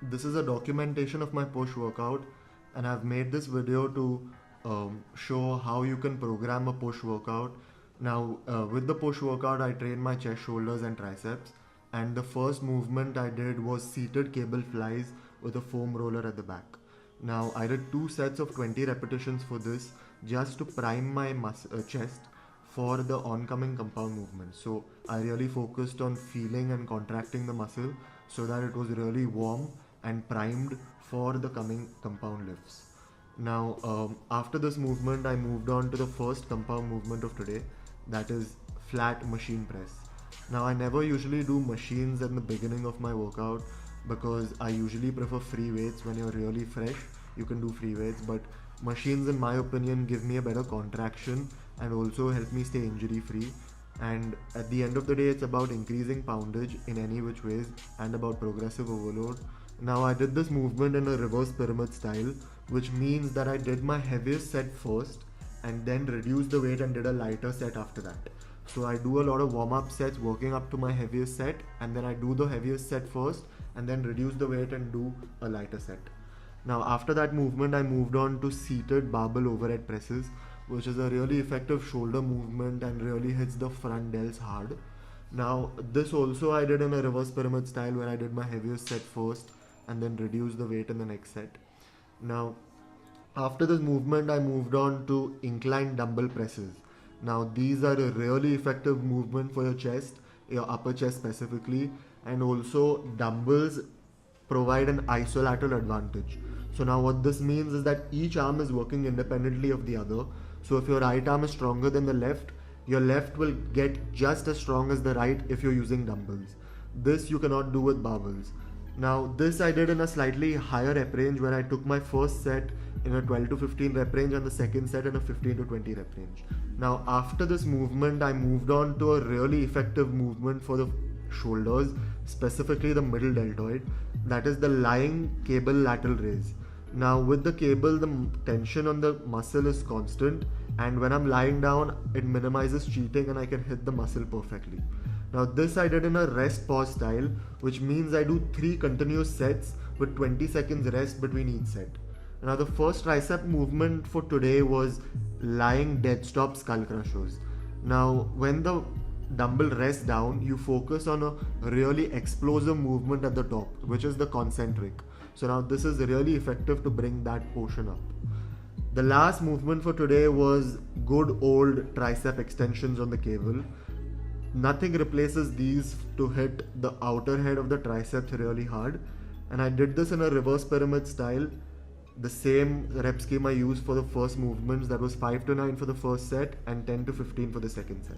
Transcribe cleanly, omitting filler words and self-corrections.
This is a documentation of my push workout, and I've made this video to show how you can program a push workout. Now, with the push workout, I train my chest, shoulders, and triceps. And the first movement I did was seated cable flies with a foam roller at the back. Now, I did 2 sets of 20 repetitions for this just to prime my chest for the oncoming compound movement. So, I really focused on feeling and contracting the muscle so that it was really warm and primed for the coming compound lifts. Now, after this movement, I moved on to the first compound movement of today, that is flat machine press. Now, I never usually do machines at the beginning of my workout because I usually prefer free weights. When you're really fresh, you can do free weights, but machines, in my opinion, give me a better contraction and also help me stay injury free. And at the end of the day, it's about increasing poundage in any which ways and about progressive overload. Now, I did this movement in a reverse pyramid style, which means that I did my heaviest set first and then reduced the weight and did a lighter set after that. So I do a lot of warm-up sets working up to my heaviest set, and then I do the heaviest set first and then reduce the weight and do a lighter set. Now, after that movement, I moved on to seated barbell overhead presses, which is a really effective shoulder movement and really hits the front delts hard. Now, this also I did in a reverse pyramid style where I did my heaviest set first and then reduce the weight in the next set. Now, after this movement, I moved on to inclined dumbbell presses. Now, these are a really effective movement for your chest, your upper chest specifically, and also dumbbells provide an isolateral advantage. So now what this means is that each arm is working independently of the other. So if your right arm is stronger than the left, your left will get just as strong as the right if you're using dumbbells. This you cannot do with barbells. Now, this I did in a slightly higher rep range where I took my first set in a 12 to 15 rep range and the second set in a 15 to 20 rep range. Now, after this movement, I moved on to a really effective movement for the shoulders, specifically the middle deltoid, that is the lying cable lateral raise. Now, with the cable, the tension on the muscle is constant, and when I'm lying down, it minimizes cheating and I can hit the muscle perfectly. Now, this I did in a rest pause style, which means I do 3 continuous sets with 20 seconds rest between each set. Now, the first tricep movement for today was lying dead stop skull crushers. Now, when the dumbbell rests down, you focus on a really explosive movement at the top, which is the concentric. So now this is really effective to bring that portion up. The last movement for today was good old tricep extensions on the cable. Nothing replaces these to hit the outer head of the triceps really hard. And I did this in a reverse pyramid style. The same rep scheme I used for the first movements, that was 5 to 9 for the first set and 10 to 15 for the second set.